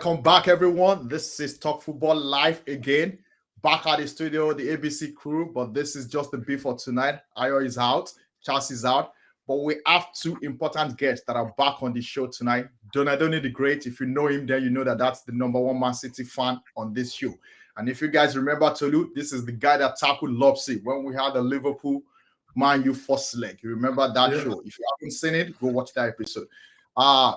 Welcome back, everyone. This is Talk Football Live again. Back at the studio, the ABC crew, but this is just the beat for tonight. Ayo is out, Charles is out, but we have two important guests that are back on the show tonight. Donadoni D Great, if you know him, then you know that that's the number one Man City fan on this show. And if you guys remember Tolu, this is the guy that tackled Lopsy when we had the Liverpool Man U first leg. You remember that show? If you haven't seen it, go watch that episode.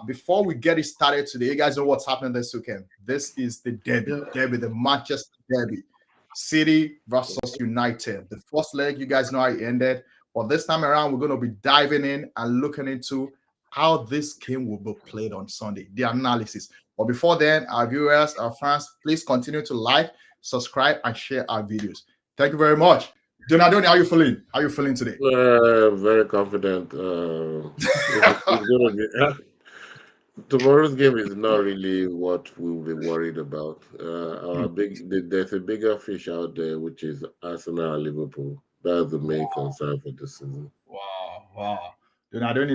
Before we get it started today, you guys know what's happening this weekend. This is the derby, the Manchester derby, City versus United. The first leg, you guys know how it ended, but this time around, we're going to be diving in and looking into how this game will be played on Sunday, the analysis. But before then, our viewers, our fans, please continue to like, subscribe, and share our videos. Thank you very much. Donadoni, how are you feeling? How are you feeling today? Very confident. It's gonna be tomorrow's game is not really what we'll be worried about. There's a bigger fish out there, which is Arsenal and Liverpool. That's the main concern for this season. Wow. Donadoni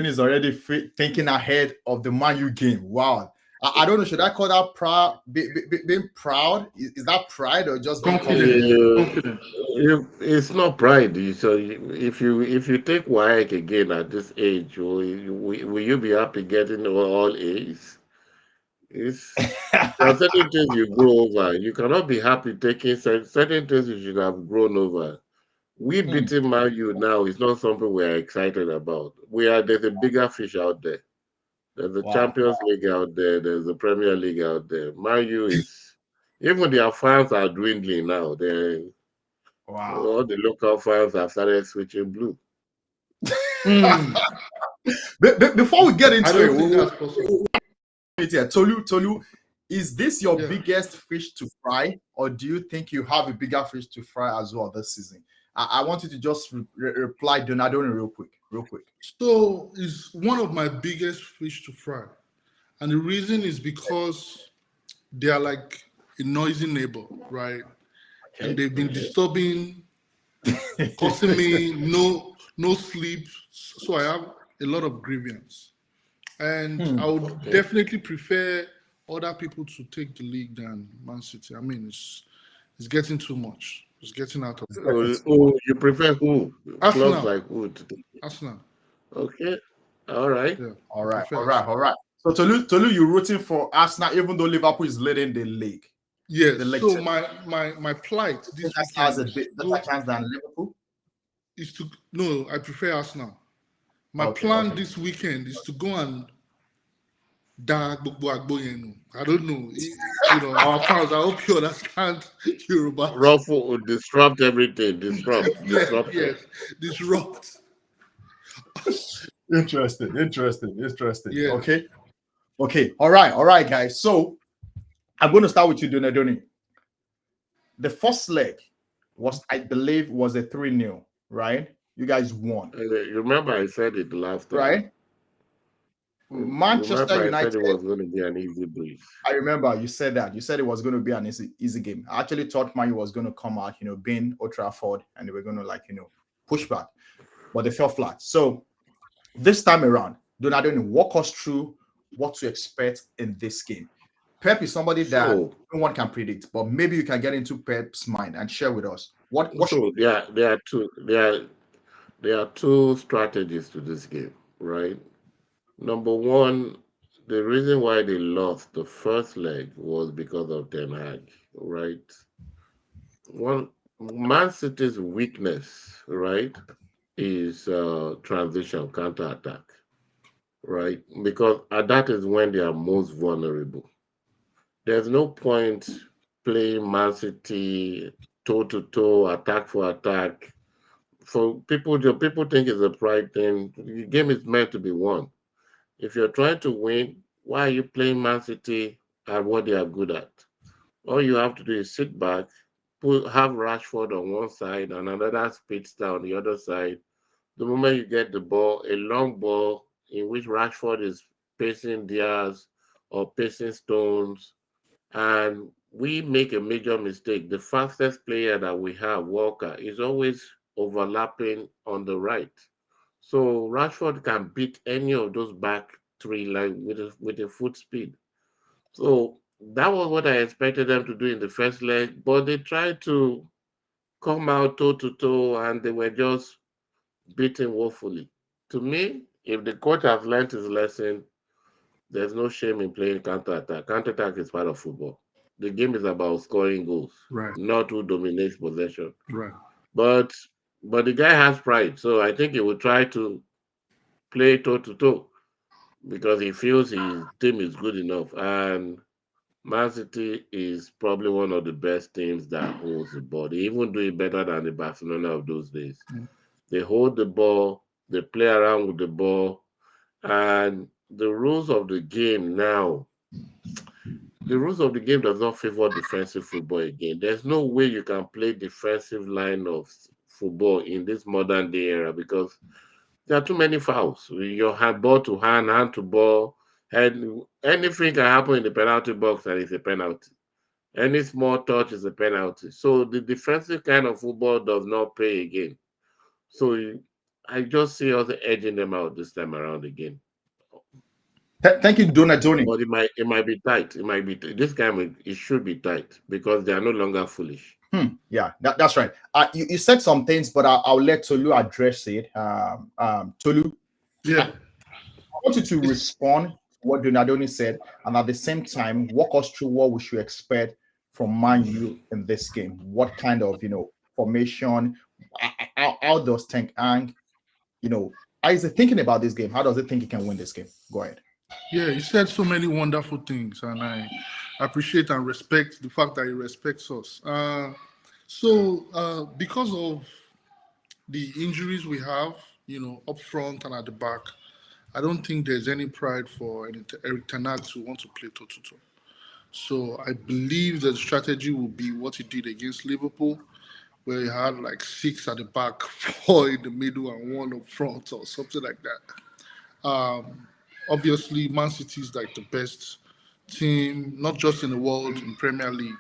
is already thinking ahead of the Man U game. Wow. I don't know. Should I call that proud? Being proud? Is that pride or just being confident? It's not pride. If you take WAEC again at this age, will you be happy getting all A's? It's There are certain things you grow over. You cannot be happy taking certain things you should have grown over. We Hmm. beating Man U now is not something we are excited about. There's a bigger fish out there. There's the Wow. Champions League out there. There's the Premier League out there. Man U is even their fans are dwindling now. Wow. All the local fans have started switching blue. Before we get into I don't think that's possible. it, Tolu, is this your biggest fish to fry, or do you think you have a bigger fish to fry as well this season? I want you to just reply Donadoni real quick. So it's one of my biggest fish to fry. And the reason is because they are like a noisy neighbor, right? Okay. And they've been disturbing, causing me no sleep. So I have a lot of grievance. And I would definitely prefer other people to take the league than Man City. I mean, it's getting too much. It's getting out of You prefer who? Clubs Arsenal. like who? Arsenal. Okay. All right. Yeah. All right. So Tolu, you're rooting for Arsenal, even though Liverpool is leading the league. Yes. The league So team. my plight this Arsenal has a weekend bit better chance than Liverpool. is to no. I prefer Arsenal. My plan this weekend is to go and I don't know. Our fans. I hope you understand Yoruba. Ruffle, disrupt everything. Disrupt. Yes. Disrupt. Interesting. Yeah. Okay. All right, guys. So I'm going to start with you, Donadoni. The first leg I believe, was a 3-0, right? You guys won. You remember I said it last time. Right? Manchester I said United. it was going to be an easy breeze. I remember you said that. You said it was going to be an easy game. I actually thought Man U was going to come out, being Old Trafford, and they were going to, push back. But they fell flat. So this time around, Donadoni, walk us through what to expect in this game. Pep is somebody that no one can predict, but maybe you can get into Pep's mind and share with us. There are two strategies to this game, right? Number one, the reason why they lost the first leg was because of Ten Hag, right? One Man City's weakness, right, is transition, counter attack, right? Because that is when they are most vulnerable. There's no point playing Man City toe to toe, attack for attack. For people think it's a pride thing. The game is meant to be won. If you're trying to win, why are you playing Man City at what they are good at? All you have to do is sit back, have Rashford on one side and another speedster on the other side. The moment you get the ball, a long ball in which Rashford is pacing Diaz or pacing Stones, and we make a major mistake. The fastest player that we have, Walker, is always overlapping on the right. So Rashford can beat any of those back three like with a foot speed. So that was what I expected them to do in the first leg, but they tried to come out toe to toe and they were just beaten woefully. To me, if the coach has learned his lesson, there's no shame in playing counter attack. Counter attack is part of football. The game is about scoring goals, Right. not who dominates possession. Right. But but the guy has pride, so I think he will try to play toe to toe because he feels his team is good enough. And Man City is probably one of the best teams that holds the ball. They even do it better than the Barcelona of those days. Mm. They hold the ball, they play around with the ball, and the rules of the game does not favor defensive football again. There's no way you can play defensive line of football in this modern day era because there are too many fouls. Your hand ball to hand to ball, and anything can happen in the penalty box and it's a penalty. Any small touch is a penalty. So the defensive kind of football does not pay again. So I just see us edging them out this time around again. Thank you, Donadoni. But it might be tight. It might be this game. It should be tight because they are no longer foolish. Yeah, that's right. You said some things, but I'll let Tolu address it. Tolu, Yeah. I want you to respond to what Donadoni said, and at the same time, walk us through what we should expect from Man U in this game. What kind of formation? How does Tank Ang, how is it thinking about this game? How does it think he can win this game? Go ahead. Yeah, you said so many wonderful things, and I appreciate and respect the fact that he respects us. Because of the injuries we have, up front and at the back, I don't think there's any pride for Eric Ten Hag to want to play toe-to-toe. So I believe the strategy will be what he did against Liverpool, where he had like 6 at the back, 4 in the middle, and 1 up front, or something like that. Obviously, Man City is like the best team, not just in the world, in Premier League.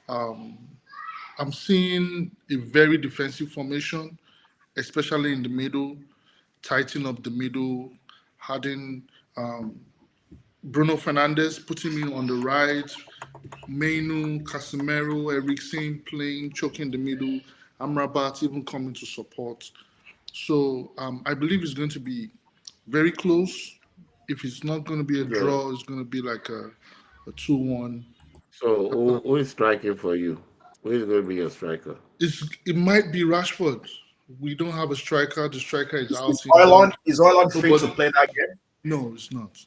I'm seeing a very defensive formation, especially in the middle, tighten up the middle, having Bruno Fernandes putting me on the right, Mainu, Casemiro, Eriksen playing, choking the middle, Amrabat even coming to support. So I believe it's going to be very close. If it's not going to be a draw, it's going to be like a 2-1. So who is striking for you? Who is going to be your striker? It might be Rashford. We don't have a striker. The striker is out. Is Ireland fit to play that game? No, it's not.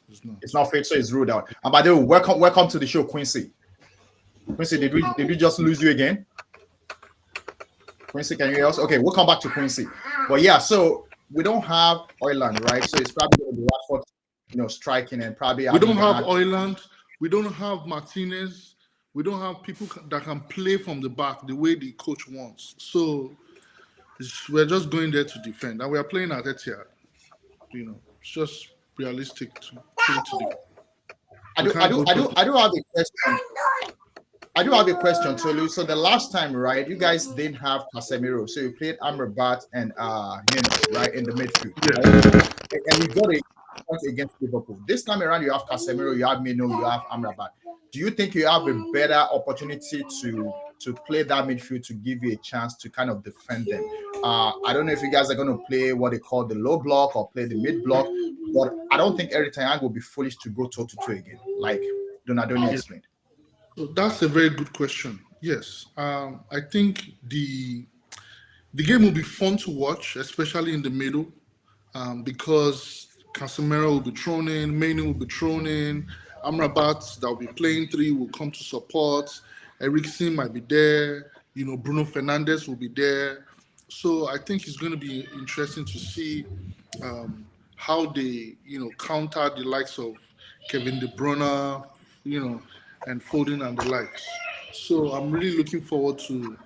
It's not fit, so it's ruled out. And by the way, welcome to the show, Quincy. Quincy, did we just lose you again? Quincy, can you hear us? Okay, we'll come back to Quincy. But yeah, so we don't have Ireland, right? So it's probably going to be Rashford, striking, and probably we don't have Ireland. We don't have Martinez. We don't have people that can play from the back the way the coach wants. So we're just going there to defend, and we are playing at Etihad. It's just realistic to play to defend. I do have a question. I do have a question, Tolu. So the last time, right, you guys didn't have Casemiro, so you played Amrabat and right, in the midfield. Yeah. Right? And you got a point against Liverpool. This time around, you have Casemiro, you have Mino, you have Amrabat. Do you think you have a better opportunity to play that midfield to give you a chance to kind of defend them? I don't know if you guys are going to play what they call the low block or play the mid block, but I don't think Eric Ten Hag will be foolish to go toe-to-toe again, like Donadoni explained. So that's a very good question. Yes, I think the game will be fun to watch, especially in the middle, because Casemiro will be thrown in, Mainu will be thrown in, Amrabat that will be playing 3 will come to support, Eriksen might be there, Bruno Fernandes will be there. So I think it's going to be interesting to see how they, counter the likes of Kevin De Bruyne, and Foden and the likes. So I'm really looking forward to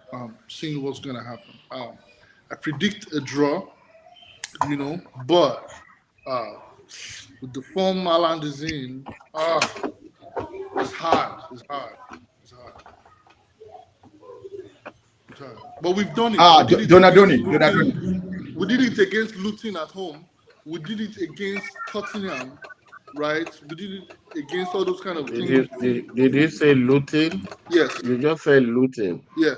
seeing what's going to happen. I predict a draw, but with the form Haaland is in, it's hard. But we've done it. Donadoni. We did it against Luton at home. We did it against Tottenham, right? We did it against all those kind of Did things. you did you say looting? Yes. You just said looting. Yeah.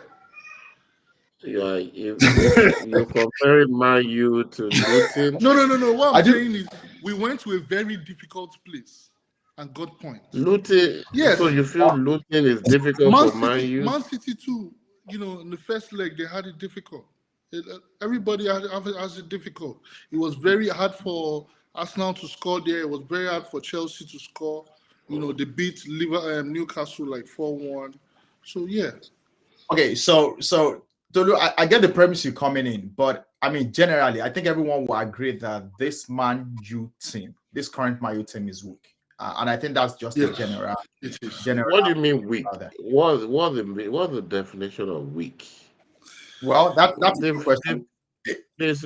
Yeah, you comparing Man U to looting. No. What I I'm do. saying is we went to a very difficult place and got points. Looting. So Yes. you feel looting is difficult for Man U? Man City too. In the first leg they had it difficult. Everybody has it difficult. It was very hard for Arsenal to score there. It was very hard for Chelsea to score. They beat Newcastle like 4-1. So yeah. Okay, so Tolu, I get the premise you're coming in, but I mean, generally, I think everyone will agree that this Man U team, this current Man U team, is weak, and I think that's just a Yes, general it is. general. What do you mean weak? About that. What's the definition of weak? Well, that's a good They've, they've, question.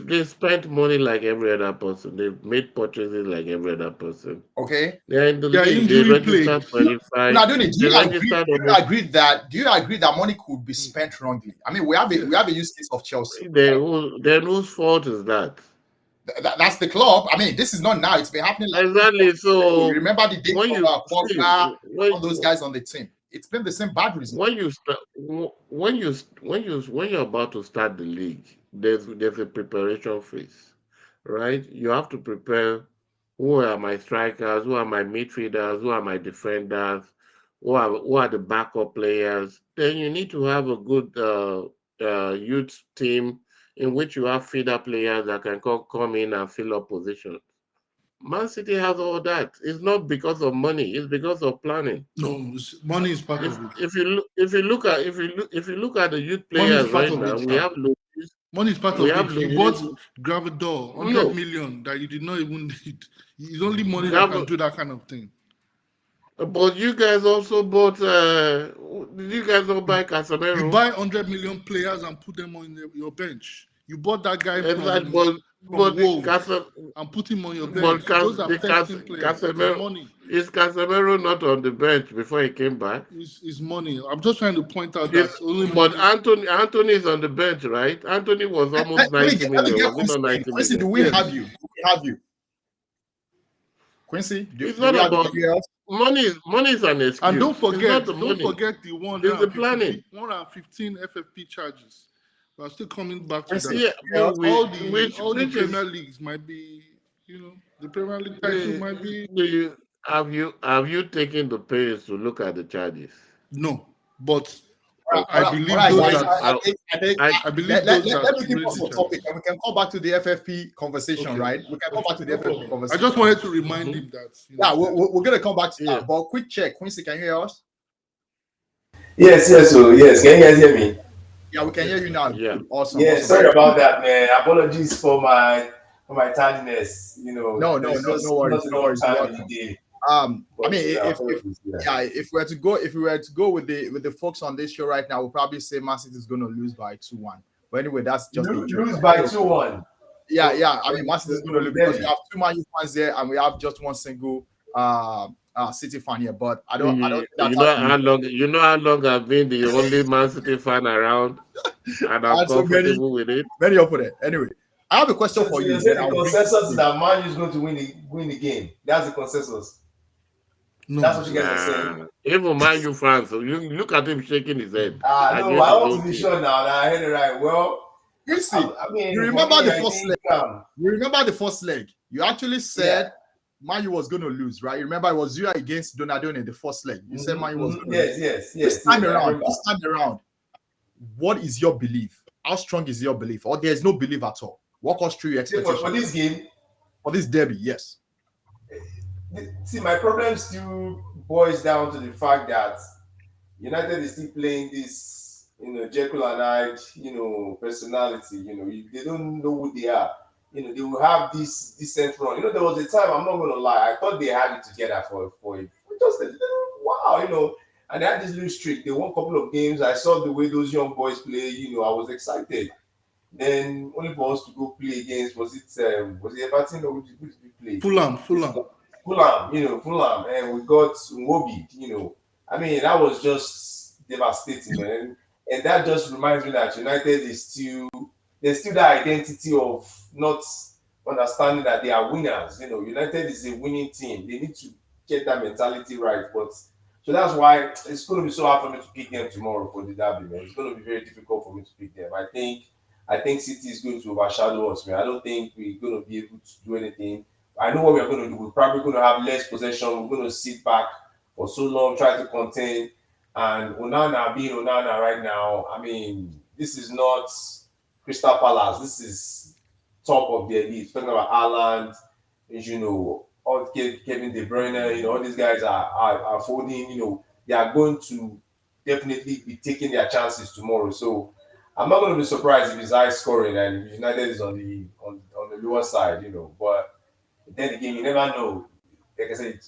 they spent money like every other person. They've made purchases like every other person. Okay, They're in the They are league. They injury plagued. registered 25. Donadoni, They registered almost. do you agree that money could be spent wrongly? I mean, we have a use case of Chelsea. Then whose fault is that? That's the club. I mean, this is not now. It's been happening. Exactly. So Remember the days when of you see Pogba, all those guys on the team. It's been the same bad result. when you start when you're about to start the league, there's a preparation phase, right? You have to prepare. Who are my strikers? Who are my midfielders? Who are my defenders? Who are the backup players? Then you need to have a good youth team in which you have feeder players that can come in and fill up positions. Man City has all that. It's not because of money. It's because of planning. No, money is part If of it. if you look at the youth Money is players part right of now, it, sir. Money is part We of have it. You bought Luis. Gravador, 100 No, million that you did not even need. It's only money that can Gav- do that kind of thing. but you guys also bought. Did you guys not buy You Casemiro? buy 100 million players and put them on your bench. You bought that guy Exactly, from but the Wolves and put him on your bench. but Those are first team players. It is Casemiro money. is Casemiro not on the bench before he came back? It's money. I'm just trying to point out Is that only but money. Anthony is on the bench, right? Anthony was almost Let me 90 get, let me million. get Was it Quincy not in. 90 Quincy, do million? we have Yes. you? Do we have you? Quincy, do, It's do not we have about anybody else? money is an And excuse. It's not the don't money. forget the It's the planning. 115 FFP charges. We're still coming back to Quincy, that. Yeah, anybody else? All the which is Premier Leagues might be, the Premier League title might be do you have you taken the pains to look at the charges? no, but I All believe right, those guys. that I I Let, believe let, those let, that let me keep raise us the on topic, charges. and we can come back to the FFP conversation, Okay, right? We can come back to the no FFP problem. I conversation. just wanted to remind Mhm. him that Yeah, we're going to come back to Yeah. that. But quick check. Quincy, can you hear us? Yes. So yes, can you guys hear me? Yeah, we can hear yes, you sir. now. Yeah. Good. Awesome. Yeah, Awesome. sorry about that, man. Apologies for my tardiness. No, There's no just worries. not No enough worries. You're time in welcome. the day. I But mean, if apologies, yeah. yeah, if we were to go with the folks on this show right now, we'll probably say Man City is going to lose by 2-1. But anyway, that's just a joke. Lose by 2-1. Yeah. I mean, Man City is going to lose because we Derby. have two Man U fans there, and we have just one single City fan here. But I don't You, think that's how we. you know how long I've been the only Man City fan around, and I I'm had so comfortable with it. many opponents. Anyway, I have a question So for you're you. Then saying the I'll bring consensus is that Man U is going to win the game. That's the consensus. That's No, what you sir. guys are saying. Even Man U fans, so you look at him shaking his head No, against I his want to own be team. sure now that I heard it right. Well, Quincy. I You mean, for remember me, the I first leg? think You remember the first leg? You actually said yeah. Man U was going to lose, right? You remember it was you against Donadoni in the first leg. You said Man U was going to lose. Yes. I remember. This time around, what is your belief? How strong is your belief? Or there's no belief at all? Walk us through your See, expectations for this game, for this derby. Yes. see, my problem still boils down to the fact that United is still playing this, Jekyll and Hyde, personality. They don't know who they are. They will have this decent run. There was a time, I'm not going to lie, I thought they had it together for just a little while. And they had this little streak. They won a couple of games. I saw the way those young boys play. I was excited. Then only for us to go play against, was it Everton or who did we play? Fulham. Fulham, and we got Nwobi. I mean, that was just devastating, man. And that just reminds me that United there's still that identity of not understanding that they are winners. United is a winning team. They need to get that mentality right. But so that's why it's going to be so hard for me to pick them tomorrow for the derby, man. It's going to be very difficult for me to pick them. I think City is going to overshadow us, man. I don't think we're going to be able to do anything. I know what we're going to do. We're probably going to have less possession. We're going to sit back for so long, try to contain. And Onana being Onana right now, I mean, this is not Crystal Palace. This is top of the elite. Talking about Haaland, all Kevin De Bruyne, all these guys are folding. They are going to definitely be taking their chances tomorrow. So I'm not going to be surprised if it's high scoring and if United is on the lower side. But then again, you never know. Like I said,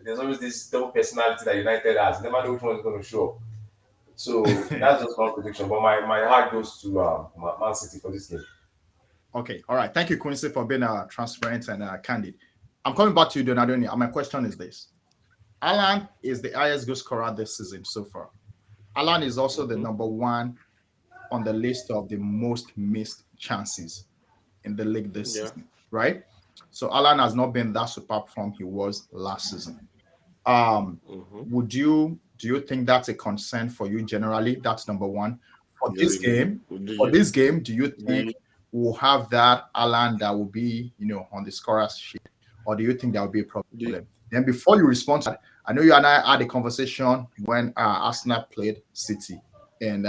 there's always this double personality that United has. You never know which one is going to show up. So that's just my prediction. But my heart goes to Man City for this game. Okay, all right. Thank you, Quincy, for being transparent and candid. I'm coming back to you, Donadoni, and my question is this. Alan is the highest goal scorer this season so far. Alan is also the number one on the list of the most missed chances in the league this Yeah. season, right? So Alan has not been that superb form he was last season. Mm-hmm. Do you think that's a concern for you generally? That's number one. For Do this you, game, do for you, this game, do you do think you, we'll have that Alan that will be, on the scorer's sheet, or do you think that will be a do you- problem? Then before you respond to that, I know you and I had a conversation when Arsenal played City and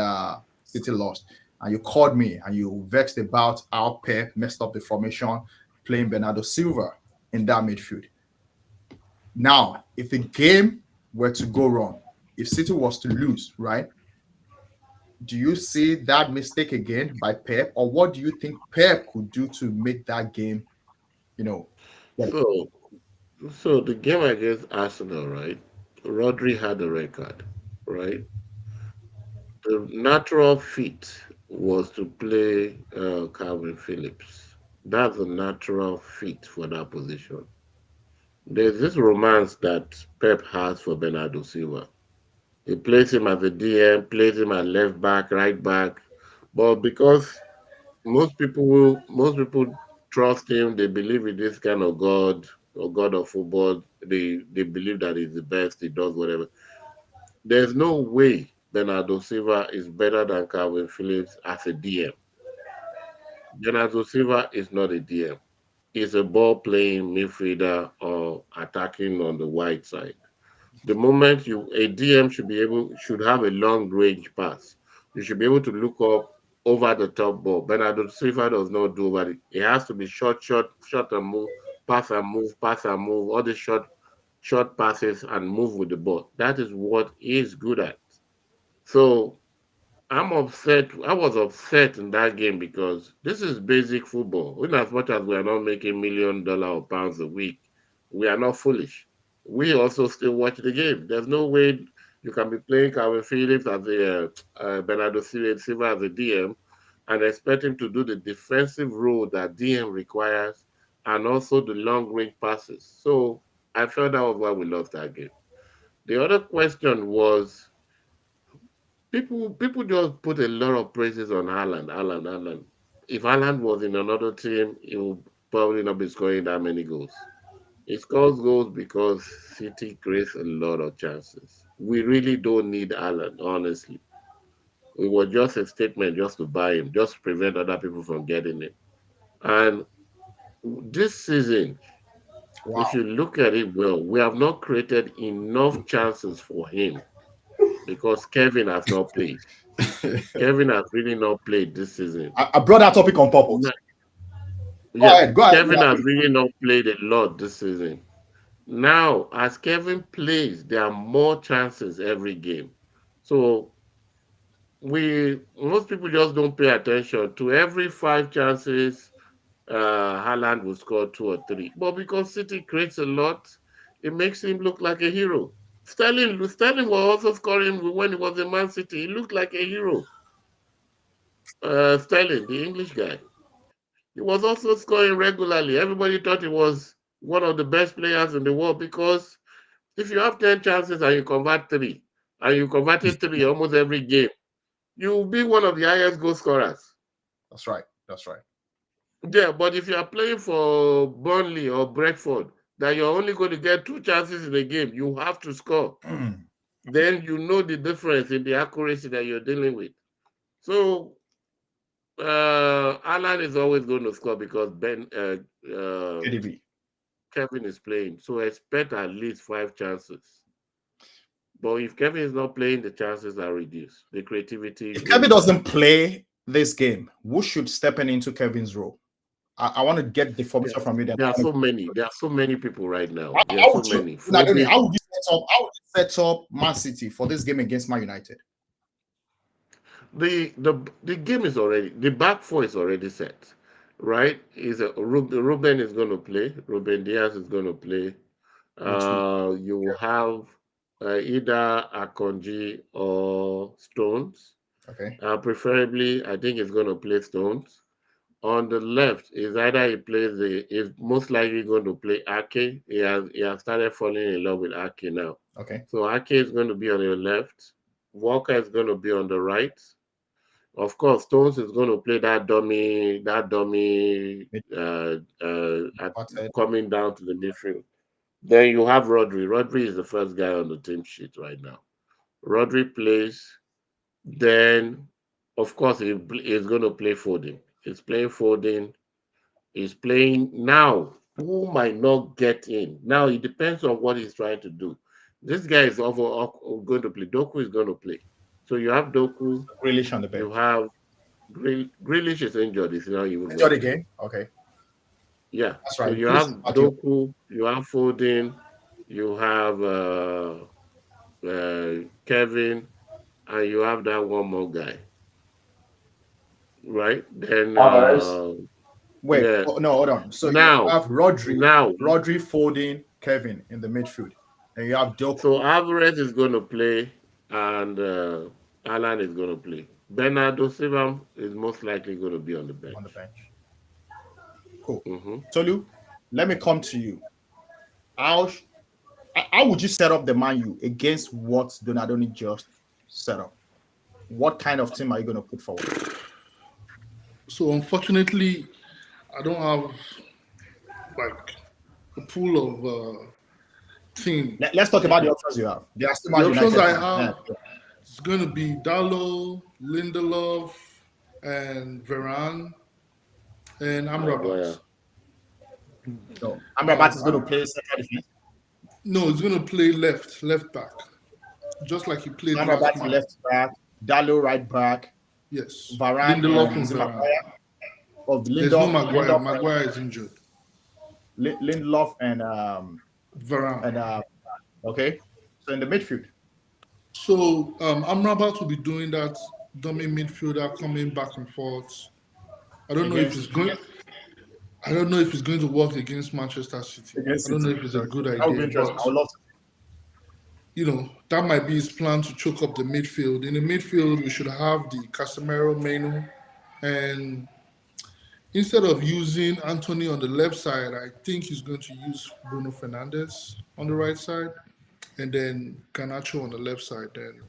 City lost, and you called me and you vexed about how Pep messed up the formation playing Bernardo Silva in that midfield. Now, if the game were to go wrong, if City was to lose, right? Do you see that mistake again by Pep, or what do you think Pep could do to make that game, you know, better? so so the game against Arsenal, right? Rodri had a red card, right? The natural fit was to play Calvin Phillips. That's a natural fit for that position. There's this romance that Pep has for Bernardo Silva. He plays him as a DM, plays him at left back, right back. But because most people trust him, they believe in this kind of God or God of football. They believe that he's the best, he does whatever. There's no way Bernardo Silva is better than Calvin Phillips as a DM. Bernardo Silva is not a DM. He's a ball playing midfielder or attacking on the wide side. The moment a DM should have a long range pass. You should be able to look up over the top ball. Bernardo Silva does not do that. It has to be short and move, pass and move, all the short passes and move with the ball. That is what he is good at. So I'm upset. I was upset in that game because this is basic football. In as much as we are not making $1 million or pounds a week, we are not foolish. We also still watch the game. There's no way you can be playing Calvin Phillips as a Bernardo Silva as a DM and expect him to do the defensive role that DM requires and also the long range passes. So I felt that was why we lost that game. The other question was people just put a lot of praises on Haaland. If Haaland was in another team, he would probably not be scoring that many goals. He scores goals because City creates a lot of chances. We really don't need Haaland, honestly. It was just a statement just to buy him, just to prevent other people from getting it. And this season, if Wow. you look at it well, we have not created enough chances for him because Kevin has not played. Kevin has really not played this season. I brought that topic on purpose. Na- Go Yeah, ahead, go ahead. Kevin has really not played a lot this season. Now, as Kevin plays, there are more chances every game. So we most people just don't pay attention to every 5 chances. Haaland will score 2 or 3, but because City creates a lot, it makes him look like a hero. Sterling was also scoring when he was in Man City. He looked like a hero. Sterling, the English guy. He was also scoring regularly. Everybody thought he was one of the best players in the world because if you have 10 chances and you convert 3, and you converted 3 almost every game, you will be one of the highest goal scorers. That's right. That's right. Yeah, but if you are playing for Burnley or Brentford, that you're only going to get 2 chances in a game. You have to score. Then you know the difference in the accuracy that you're dealing with. So Alan is always going to score because KDB. Kevin is playing. So expect at least 5 chances. But if Kevin is not playing, the chances are reduced. The creativity. If Kevin doesn't play this game, who should step into Kevin's role? I want to get the formation from you. Then There are so many. There are so many people right now. There are how so would you, many. Donadoni, how would you set up? How would you set up Man City for this game against Man United? The game is already, the back four is already set, right? Ruben is going to play. Ruben Diaz is going to play. You will have either Akonji or Stones. Okay. Preferably, I think he's going to play Stones. On the left is either is most likely going to play Ake. He has started falling in love with Ake now. Okay. So Ake is going to be on the left. Walker is going to be on the right. Of course, Stones is going to play that dummy, coming down to the midfield. Then you have Rodri. Rodri is the first guy on the team sheet right now. Rodri plays. Then, of course, he's going to play Foden. He's playing Foden. He's playing now. Who might not get in? Now, it depends on what he's trying to do. This guy is going to play. Doku is going to play. So you have Doku. Grealish on the bench. You have Grealish is injured. He's not even injured again. Okay. Yeah. That's right. So you have Doku, you have Foden, you have Kevin, and you have that one more guy. Right? Then wait, yeah. no, hold on. So now you have Rodri, Foden, Kevin in the midfield. And you have Doku. So Alvarez is going to play, and Alan is going to play. Bernardo Silva is most likely going to be on the bench. Cool. Tolu, let me come to you. How would you set up the Man U against what Donadoni just set up? What kind of team are you going to put forward? So unfortunately, I don't have like a pool of team. Let's talk about the options you have. The options I have is going to be Dallo, Lindelof, and Varane, and Amrabat. So Amrabat is going to play central defense. No, he's going to play left back, just like he played Amrabat left back, Dallo right back. Yes, Varane, Lindelof and Varane. There's no Maguire. Maguire is injured. Lindelof and Varane. And okay, so in the midfield. So Amrabat will be doing that dummy midfielder, coming back and forth. I don't know if it's going. I don't know if it's going to work against Manchester City. I don't know if it's a good idea. But, I would love to. You know, that might be his plan to choke up the midfield. In the midfield, we should have the Casemiro, Menu, and instead of using Anthony on the left side, I think he's going to use Bruno Fernandes on the right side, and then Garnacho on the left side. Then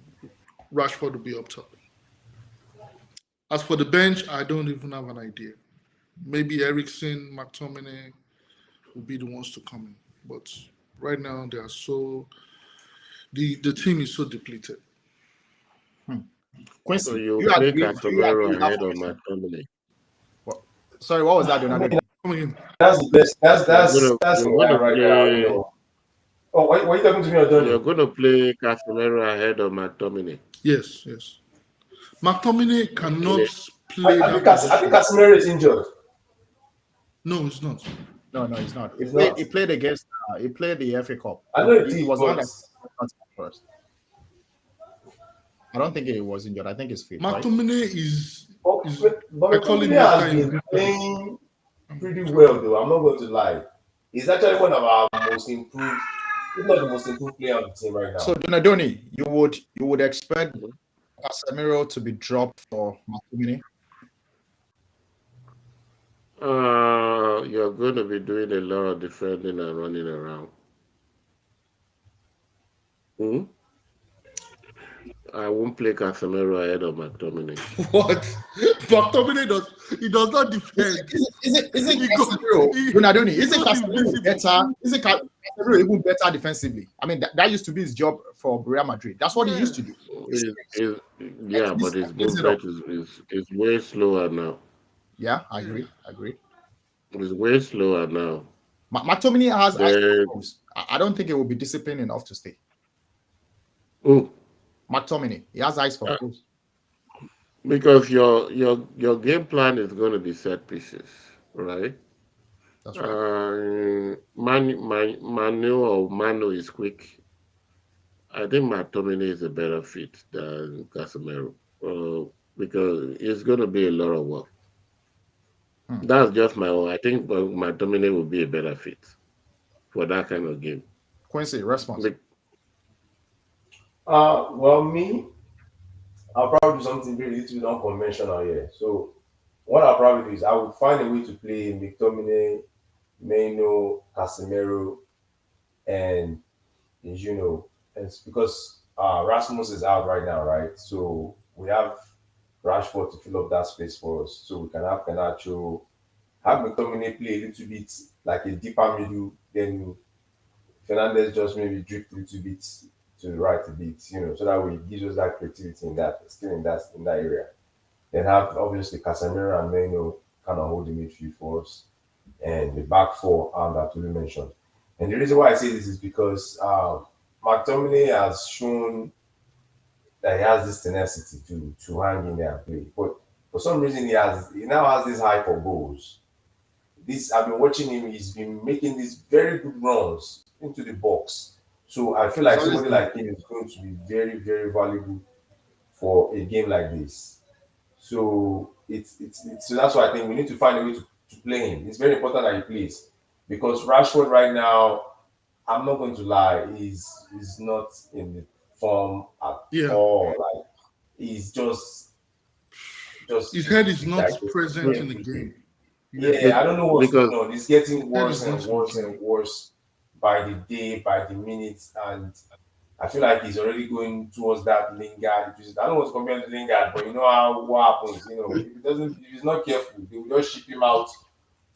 Rashford will be up top. As for the bench, I don't even have an idea. Maybe Eriksen, McTominay will be the ones to come in. But right now, they are so... The team is so depleted. Quincy, so you play Casemiro ahead of McTominay. Sorry, what was that, Donadoni? That's the best. That's what I right now. You know. Oh, why are you talking to me, Donny? You're going to play Casemiro ahead of McTominay. Yes. McTominay cannot play I think Casemiro is injured. No, he's not. No, he's not. He played against. He played the FA Cup. I know he was on first. I don't think he was injured. I think he's fit. McTominay right? is. But McTominay has been playing pretty well, though. I'm not going to lie. He's actually one of our most improved, if not the most improved player on the team right now. So, Donadoni, you would expect Casemiro to be dropped for McTominay? You're going to be doing a lot of defending and running around. I won't play Casemiro ahead of McTominay. What? McTominay does not defend. Isn't He go- Casemiro, he- Donadoni, he isn't goes Casemiro invisible. better? Isn't Casemiro even better defensively? I mean, that used to be his job for Real Madrid. That's what he used to do. Yeah, but his movement is way slower now. Yeah, I agree. It's way slower now. McTominay has eyes Then, for goals. I don't think it will be disciplined enough to stay. oh, McTominay, he has eyes for Uh, goals. because your game plan is going to be set pieces, right? That's right. Manu is quick. I think McTominay is a better fit than Casemiro because it's going to be a lot of work. That's just my own. I think McTominay will be a better fit for that kind of game. Quincy, response. Well, me, I'll probably do something very little bit unconventional here. So, what I'll probably do is I would find a way to play McTominay, Meno, Casemiro, and and it's because Rasmus is out right now, right? So we have Rashford to fill up that space for us. So we can have Garnacho, have McTominay play a little bit like a deeper middle, then Fernandez just maybe drift a little bit to the right a bit, so that way it gives us that creativity in that area. Then have obviously Casemiro and Meno kind of hold the midfield for us, and the back four that Tolu mentioned. And the reason why I say this is because McTominay has shown that he has this tenacity to hang in there and play, but for some reason he now has this high for goals. I've been watching him. He's been making these very good runs into the box. So I feel like somebody like him is going to be very, very valuable for a game like this. So so that's why I think we need to find a way to play him. It's very important that he plays because Rashford right now, I'm not going to lie, he's not in the form at all. Like he's just his head is not present in the game. Yeah, I don't know what's going on. It's getting worse and worse and worse by the day, by the minute, and I feel like he's already going towards that Lingard. I don't want to compare to Lingard, but you know what happens. If he's not careful, they will just ship him out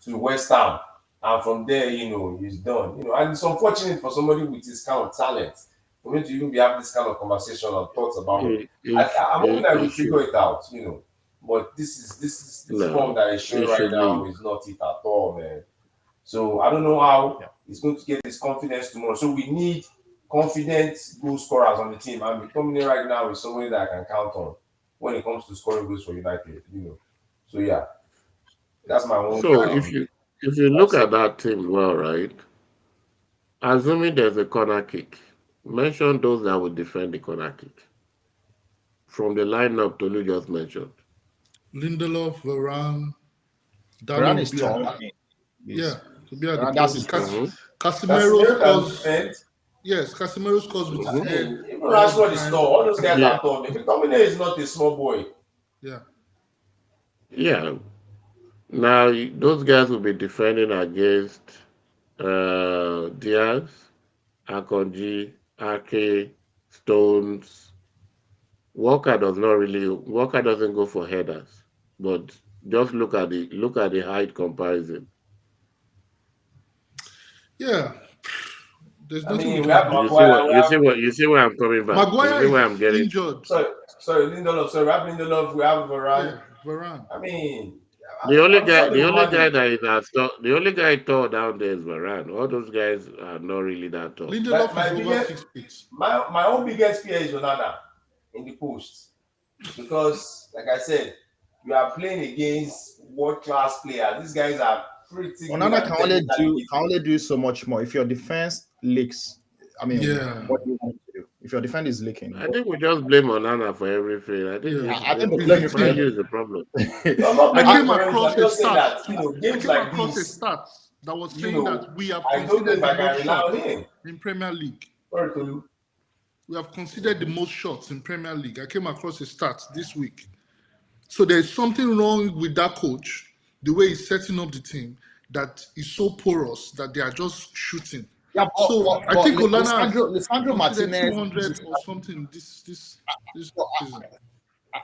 to West Ham, and from there, he's done. And it's unfortunate for somebody with this kind of talent for me to even be having this kind of conversation and thoughts about him. I'm hoping that we figure it out. But this form that is showing right now is not it at all, man. So I don't know how he's going to get his confidence tomorrow. So we need confident goal scorers on the team. And McTominay right now is somebody that I can count on when it comes to scoring goals for United. So yeah, that's my own. So if you look at that team well, right? Assuming there's a corner kick, mention those that will defend the corner kick from the lineup Tolu just mentioned. Lindelof, Varane, Varane is tall. To be at the that's post. his Casemiro scores. Yes, Casemiro scores with his head. Even Rashford is tall. All those guys are tall. McTominay is not a small boy. Yeah. Now those guys will be defending against Diaz, Akonji, Ake, Stones. Walker doesn't go for headers, but just look at the height comparison. Yeah. There's nothing you see where I'm coming back. Maguire you see where I'm getting injured. Sorry, Lindelof. Sorry, we have Lindelof. We have Varane. Yeah, Varane. I mean, the only guy tall down there is Varane. All those guys are not really that tall. Lindelof is over 6 feet. My own biggest fear is Onana in the post because, like I said, you are playing against world-class players. These guys are pretty. Onana can only do so much more. If your defense leaks, I mean, what do you want to do? If your defense is leaking, I think we just blame Onana for everything. I think we blame him for everything. Is the problem. I came across a stat. Games like this, that was saying that we have I don't know if I can rely on him in Premier League. Sorry, We have considered the most shots in Premier League. I came across a stat this week. So there's something wrong with that coach, the way he's setting up the team, that is so porous that they are just shooting Yeah, So I think Onana Lisandro considered Martinez. 200 or something this season.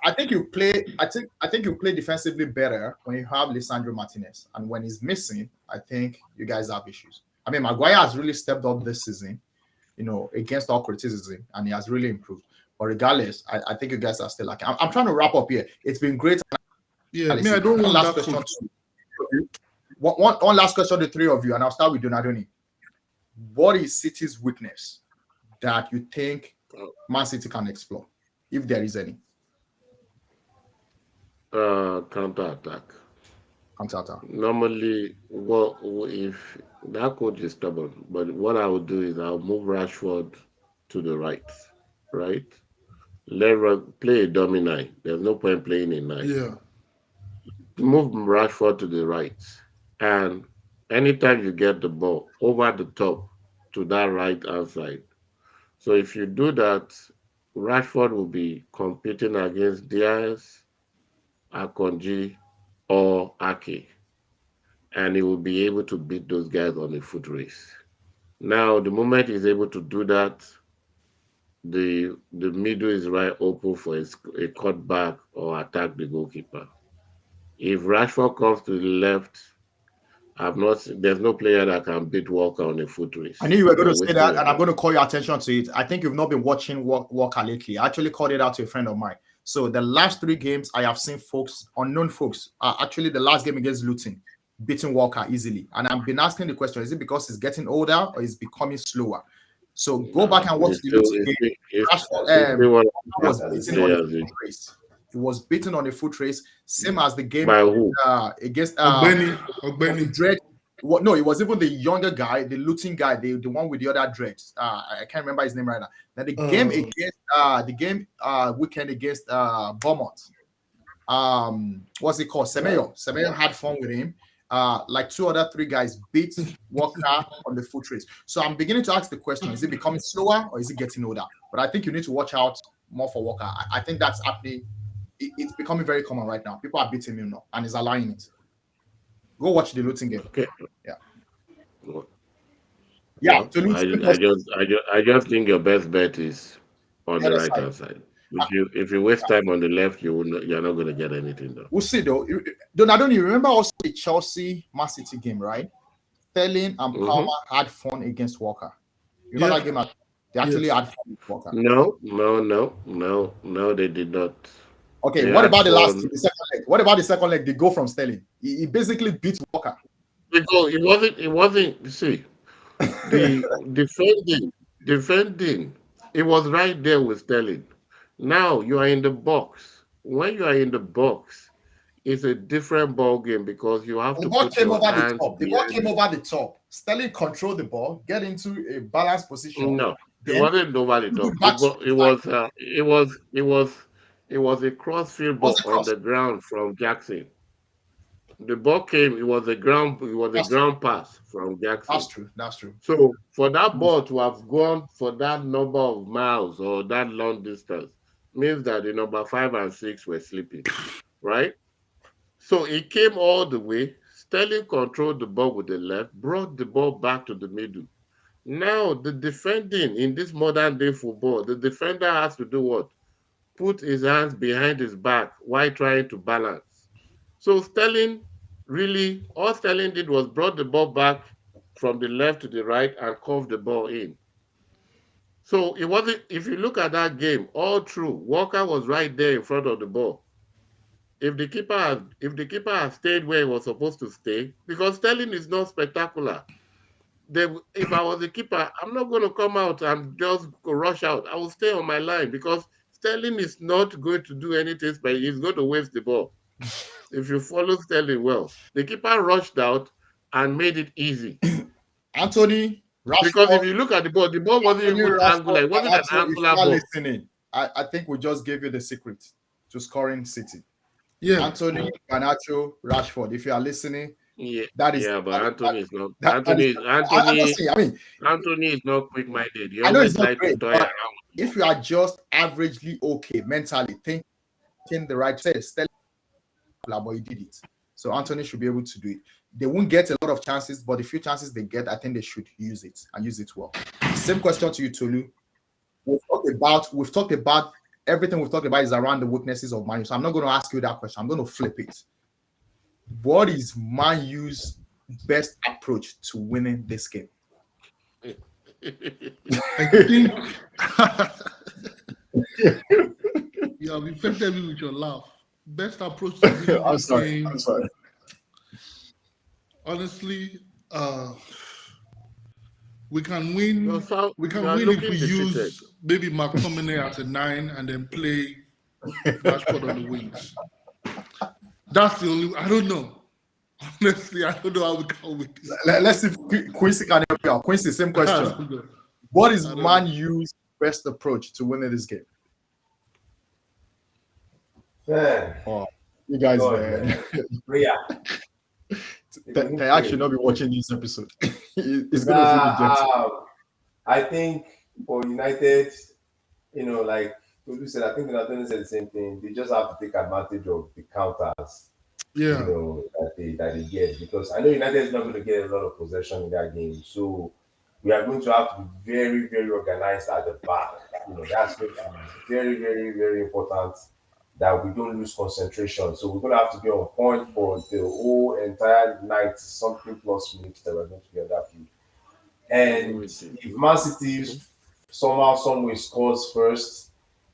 I think you play. I think you play defensively better when you have Lisandro Martinez, and when he's missing, I think you guys have issues. I mean, Maguire has really stepped up this season, against all criticism, and he has really improved. But regardless, I think you guys are still lacking. I'm trying to wrap up here. It's been great. Yeah, I don't want last that question. coach. One last question to the three of you, and I'll start with Donadoni. What is City's weakness that you think Man City can explore, if there is any? Counter attack. Normally, if that coach is stubborn, but what I would do is I'll move Rashford to the right, right? Play a dummy nine. There's no point playing a nine. Yeah. Move Rashford to the right, and anytime you get the ball over the top to that right hand side. So if you do that, Rashford will be competing against Diaz, Akonji, or Ake, and he will be able to beat those guys on a foot race. Now, the moment he's able to do that, the middle is right open for a cut back or attack the goalkeeper. If Rashford comes to the left, there's no player that can beat Walker on a foot race. I knew you were going to say that, and I'm going to call your attention to it. I think you've not been watching Walker lately. I actually called it out to a friend of mine. So the last 3 games, I have seen unknown folks, actually the last game against Luton, beating Walker easily. And I've been asking the question, is it because he's getting older or is becoming slower? So go back and watch the Luton game. He was beaten on a foot race, same as the game against Ogbeni. Dread. No, it was even the younger guy, the Luton guy, the one with the other dreads. I can't remember his name right now. Now the game weekend against Bournemouth. What's it called? Semenyo had fun with him. Like 3 guys beat Walker on the foot race. So I'm beginning to ask the question: is it becoming slower or is it getting older? But I think you need to watch out more for Walker. I think that's happening. It's becoming very common right now. People are beating him now, and he's allowing it. Go watch the Luton game. Okay. Yeah. I just think your best bet is on the right hand side. If you waste time on the left, you're not going to get anything done. We'll see though. Donadoni, you remember also the Chelsea Man City game, right? Sterling and Palmer had fun against Walker. You know that game? They actually had fun with Walker. No, they did not. Okay, what about the second leg? What about the second leg? They go from Sterling. He basically beat Walker. It wasn't. You see, the defending. It was right there with Sterling. Now you are in the box. When you are in the box, it's a different ball game because you have to put your hands. The ball came over the top. Sterling controlled the ball, get into a balanced position. No, it wasn't over the top. It was a crossfield ball on the ground from Jackson. The ball came. It was a ground pass from Jackson. That's true. So for that ball to have gone for that number of miles or that long distance means that the number 5 and 6 were sleeping, right? So it came all the way. Sterling controlled the ball with the left, brought the ball back to the middle. Now the defending in this modern day football, the defender has to do what? Put his hands behind his back while trying to balance. So all Sterling did was brought the ball back from the left to the right and curved the ball in. So it wasn't. If you look at that game, all through, Walker was right there in front of the ball. If the keeper had stayed where he was supposed to stay, because Sterling is not spectacular. If I was the keeper, I'm not going to come out and just rush out. I will stay on my line because Sterling is not going to do anything, but he's going to waste the ball. If you follow Sterling well, the keeper rushed out and made it easy. Anthony, because if you look at the ball wasn't even angular. It wasn't an angular ball. Listening, I think we just gave you the secret to scoring City. Yeah. Anthony, Garnacho, Rashford. If you are listening, but Anthony is not. Anthony is not quick-minded. He always like to toy around. If you are just averagely okay mentally, thinking the right say, Sterling, but he did it. So Anthony should be able to do it. They won't get a lot of chances, but the few chances they get, I think they should use it and use it well. Same question to you, Tolu. We've talked about everything we've talked about is around the weaknesses of Man U. So I'm not going to ask you that question. I'm going to flip it. What is Man U's best approach to winning this game? I think you have infected me with your laugh. Best approach to winning this game. I'm sorry. Honestly, we can win. We can you win if we looking defeated. use maybe McTominay as a 9 and then play Rashford on the wings. That's the only. I don't know. Honestly, I don't know how we can win this. Let's see if Quincy can help you out. Quincy, same question. What is Man U's best approach to winning this game? Man. Oh, you guys, God, man. Prayer. They actually not be watching this episode. It's gonna feel rejected. I think for United, like Tolu said, I think Donadoni said the same thing. They just have to take advantage of the counters, Yeah. that they get, because I know United is not going to get a lot of possession in that game. So we are going to have to be very, very organized at the back. That's going to be very, very, very important that we don't lose concentration. So we're going to have to be on point for the whole entire 90 something plus minutes that we're going to be on that field. And if Man City somehow, some way scores first,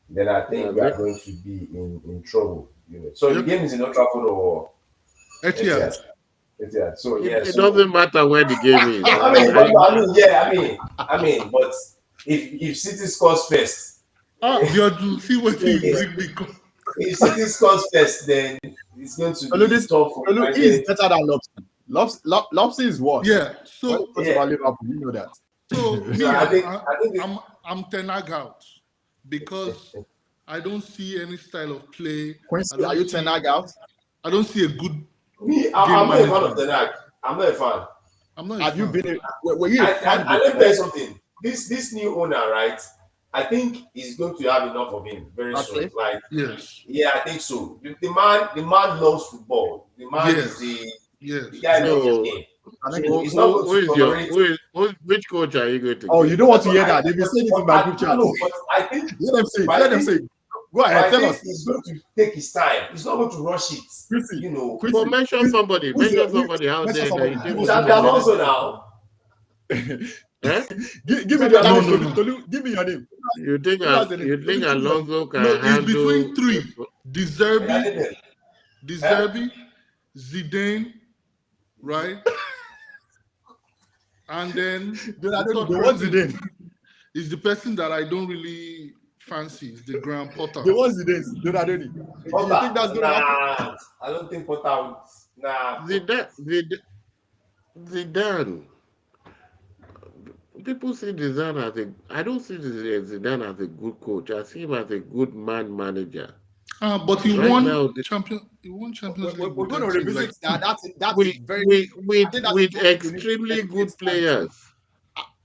then I think we are going to be in trouble. So the game is in Old Trafford or Etihad. Etihad. So it doesn't matter where the game is. I mean, but if City scores first, you see what you bring me. If City scores first, then it's going to be tough for United. Is better than Lobster. Lobster is what? Yeah. So about Liverpool, you know that. So me, I think I'm Tenag out because I don't see any style of play. Quincy, are you Tenag out? I don't see a good. I'm not a fan of Tenag. I'm not a fan. I'm not. Have you been? Were you a fan? I let me tell you something. This new owner, right? I think he's going to have enough of him very soon. Like, yes, yeah, I think so. The man loves football. The man is the guy loves the game. Which coach are you going to? Oh, you don't want to hear that? They've been saying it in my group chat. But I think let them say. Go ahead, tell us. He's going to take his time. He's not going to rush it. Quincy, mention somebody out there that you think Alonso now. Give me your name. Tolu, give me your name. You think Alonso can handle? It's between three: De Zerbi, Zidane, right? And then what's Zidane? Is the person that I don't really fancy. Is the Graham Potter. The one's Zidane. Donadoni. Do you think that's gonna happen? I don't think Potter would. Nah. Zidane. People see Zidane as I don't see Zidane as a good coach. I see him as a good manager. But he won Champions League. We're going to revisit that. That's with extremely good players.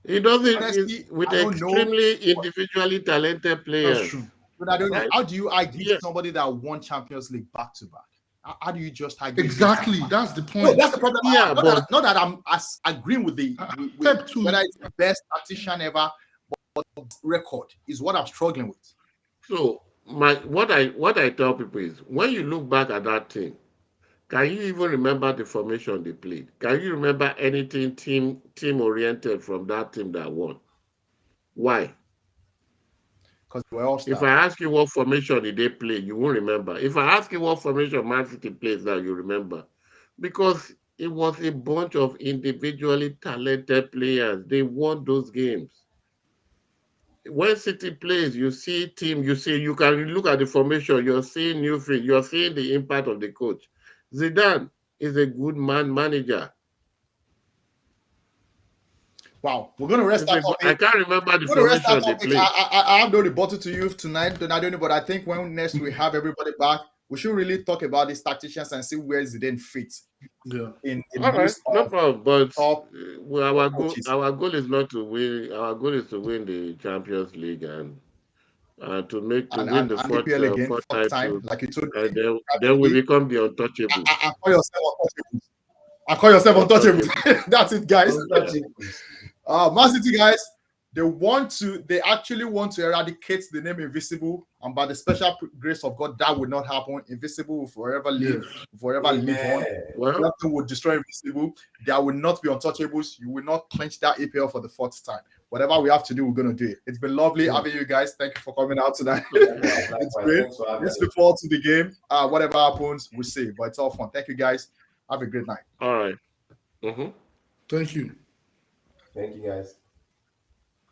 He doesn't with extremely individually talented players. That's true. But how do you argue somebody that won Champions League back to back? How do you just argue? Exactly, that's the point. No, that's the problem. Yeah, not that I'm agreeing with whether it's the best tactician ever, but record is what I'm struggling with. So what I tell people is, when you look back at that team, can you even remember the formation they played? Can you remember anything team oriented from that team that won? Why? Because we're all stars. If I ask you what formation did they play, you won't remember. If I ask you what formation Man City plays now, you remember. Because it was a bunch of individually talented players. They won those games. When City plays, you see team, you can look at the formation, you're seeing new free, you're seeing the impact of the coach. Zidane is a good manager. Wow, we're going to rest that topic. I can't remember the formation they played. I have no rebuttal to you tonight, Donadoni, but I think when next we have everybody back, we should really talk about these tacticians and see where Zidane fits. Yeah. All right, no problem. But our goal is not to win. Our goal is to win the Champions League and to win the fourth title. Like you told me. And then we become the untouchables. I call yourself untouchables. I call yourself untouchable. That's it, guys. Untouchables. Man City, guys, they actually want to eradicate the name Invisible, and by the special grace of God, that would not happen. Invisible will forever live, forever live on. Amen. Well, Nothing will destroy Invisible. There will not be untouchables. You will not clinch that EPL for the 4th time. Whatever we have to do, we're going to do it. It's been lovely having you guys. Thank you for coming out tonight. It's great. Thanks for having Let's me. look forward to the game. Whatever happens, we'll see. But it's all fun. Thank you, guys. Have a great night. all right. Mhm. Thank you. Thank you, guys.